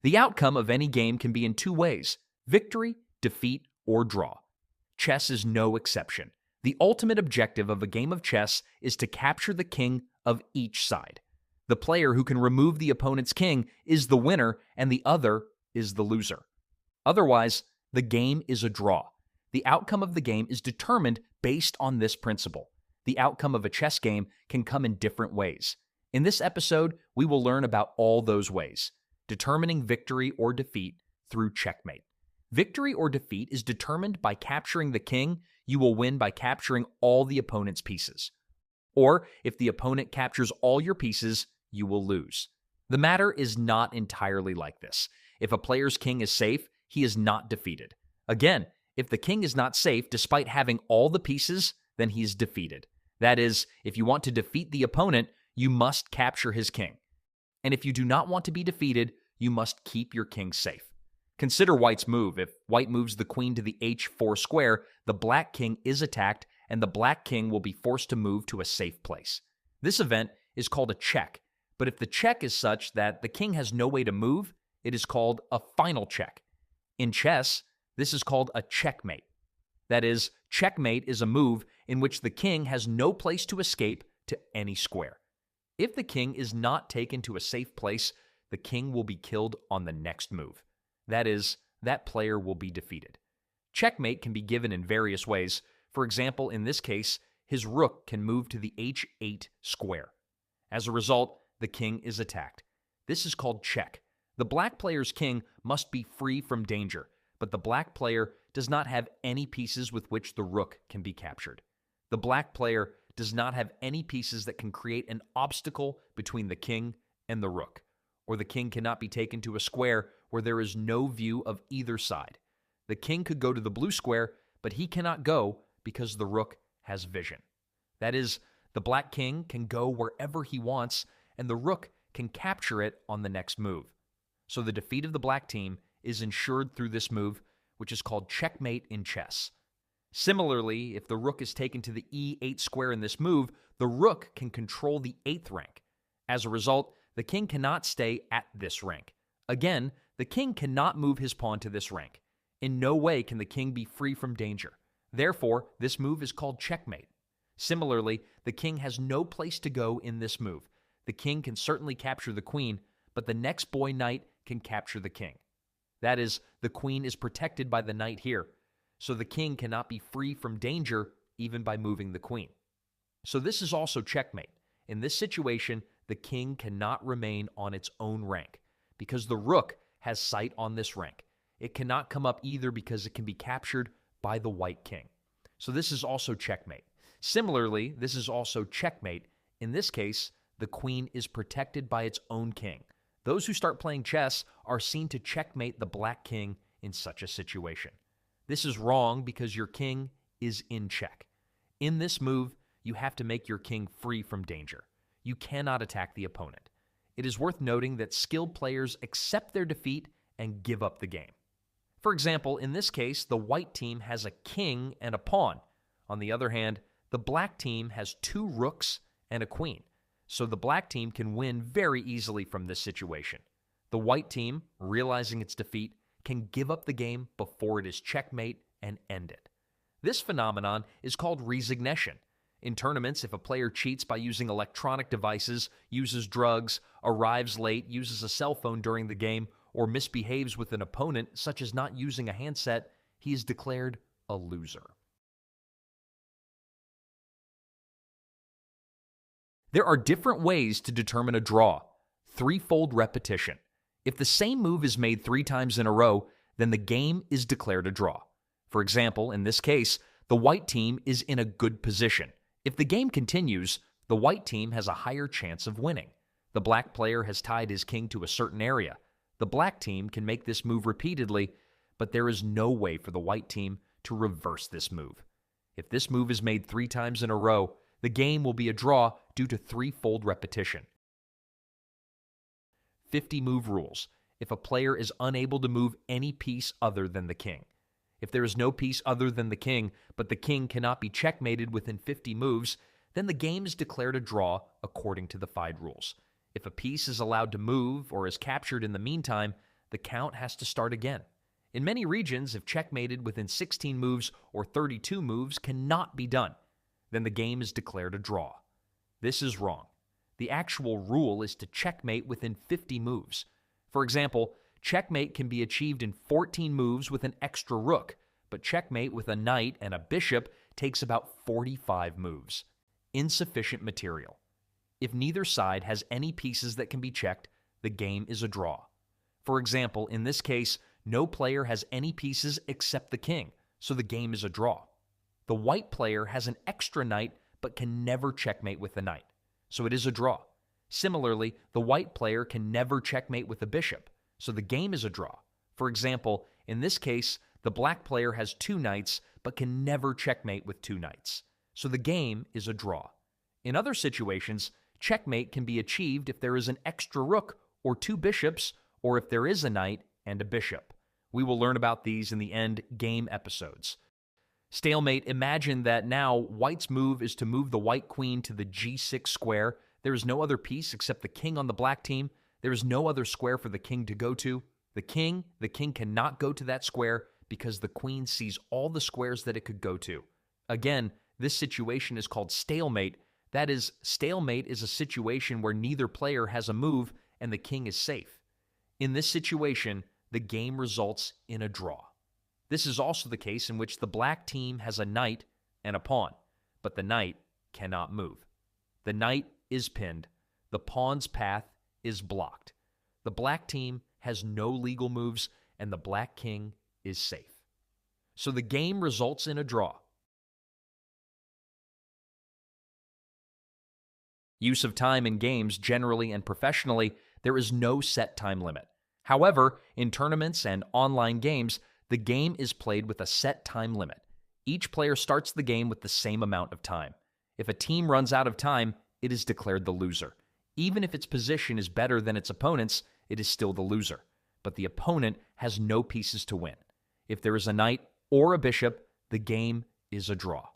The outcome of any game can be in two ways: victory, defeat, or draw. Chess is no exception. The ultimate objective of a game of chess is to capture the king of each side. The player who can remove the opponent's king is the winner, and the other is the loser. Otherwise, the game is a draw. The outcome of the game is determined based on this principle. The outcome of a chess game can come in different ways. In this episode, we will learn about all those ways, determining victory or defeat through checkmate. Victory or defeat is determined by capturing the king. You will win by capturing all the opponent's pieces. Or, if the opponent captures all your pieces, you will lose. The matter is not entirely like this. If a player's king is safe, he is not defeated. Again, if the king is not safe despite having all the pieces, then he is defeated. That is, if you want to defeat the opponent, you must capture his king. And if you do not want to be defeated, you must keep your king safe. Consider white's move. If white moves the queen to the h4 square, the black king is attacked, and the black king will be forced to move to a safe place. This event is called a check, but if the check is such that the king has no way to move, it is called a final check. In chess, this is called a checkmate. That is, checkmate is a move in which the king has no place to escape to any square. If the king is not taken to a safe place, the king will be killed on the next move. That is, that player will be defeated. Checkmate can be given in various ways. For example, in this case, his rook can move to the h8 square. As a result, the king is attacked. This is called check. The black player's king must be free from danger, but the black player does not have any pieces with which the rook can be captured. The black player does not have any pieces that can create an obstacle between the king and the rook, or the king cannot be taken to a square where there is no view of either side. The king could go to the blue square, but he cannot go because the rook has vision. That is, the black king can go wherever he wants, and the rook can capture it on the next move. So the defeat of the black team is ensured through this move, which is called checkmate in chess. Similarly, if the rook is taken to the e8 square in this move, the rook can control the 8th rank. As a result, the king cannot stay at this rank. Again, the king cannot move his pawn to this rank. In no way can the king be free from danger. Therefore, this move is called checkmate. Similarly, the king has no place to go in this move. The king can certainly capture the queen, but the next boy knight can capture the king. That is, the queen is protected by the knight here, so the king cannot be free from danger even by moving the queen. So this is also checkmate. In this situation, the king cannot remain on its own rank because the rook has sight on this rank. It cannot come up either because it can be captured by the white king. So this is also checkmate. Similarly, this is also checkmate. In this case, the queen is protected by its own king. Those who start playing chess are seen to checkmate the black king in such a situation. This is wrong because your king is in check. In this move, you have to make your king free from danger. You cannot attack the opponent. It is worth noting that skilled players accept their defeat and give up the game. For example, in this case, the white team has a king and a pawn. On the other hand, the black team has 2 rooks and a queen. So the black team can win very easily from this situation. The white team, realizing its defeat, can give up the game before it is checkmate and end it. This phenomenon is called resignation. In tournaments, if a player cheats by using electronic devices, uses drugs, arrives late, uses a cell phone during the game, or misbehaves with an opponent, such as not using a handset, he is declared a loser. There are different ways to determine a draw. Threefold repetition. If the same move is made 3 times in a row, then the game is declared a draw. For example, in this case, the white team is in a good position. If the game continues, the white team has a higher chance of winning. The black player has tied his king to a certain area. The black team can make this move repeatedly, but there is no way for the white team to reverse this move. If this move is made 3 times in a row, the game will be a draw due to threefold repetition. 50 move rules. If a player is unable to move any piece other than the king. If there is no piece other than the king, but the king cannot be checkmated within 50 moves, then the game is declared a draw according to the FIDE rules. If a piece is allowed to move or is captured in the meantime, the count has to start again. In many regions, if checkmated within 16 moves or 32 moves cannot be done, then the game is declared a draw. This is wrong. The actual rule is to checkmate within 50 moves. For example, checkmate can be achieved in 14 moves with an extra rook, but checkmate with a knight and a bishop takes about 45 moves. Insufficient material. If neither side has any pieces that can be checked, the game is a draw. For example, in this case, no player has any pieces except the king, so the game is a draw. The white player has an extra knight but can never checkmate with the knight, so it is a draw. Similarly, the white player can never checkmate with the bishop, so the game is a draw. For example, in this case, the black player has 2 knights but can never checkmate with 2 knights, so the game is a draw. In other situations, checkmate can be achieved if there is an extra rook or 2 bishops, or if there is a knight and a bishop. We will learn about these in the end game episodes. Stalemate, imagine that now white's move is to move the white queen to the g6 square. There is no other piece except the king on the black team. There is no other square for the king to go to. The king cannot go to that square because the queen sees all the squares that it could go to. Again, this situation is called stalemate. That is, stalemate is a situation where neither player has a move and the king is safe. In this situation, the game results in a draw. This is also the case in which the black team has a knight and a pawn, but the knight cannot move. The knight is pinned. The pawn's path is blocked. The black team has no legal moves, and the black king is safe. So the game results in a draw. Use of time in games, generally and professionally, there is no set time limit. However, in tournaments and online games, the game is played with a set time limit. Each player starts the game with the same amount of time. If a team runs out of time, it is declared the loser. Even if its position is better than its opponent's, it is still the loser. But the opponent has no pieces to win. If there is a knight or a bishop, the game is a draw.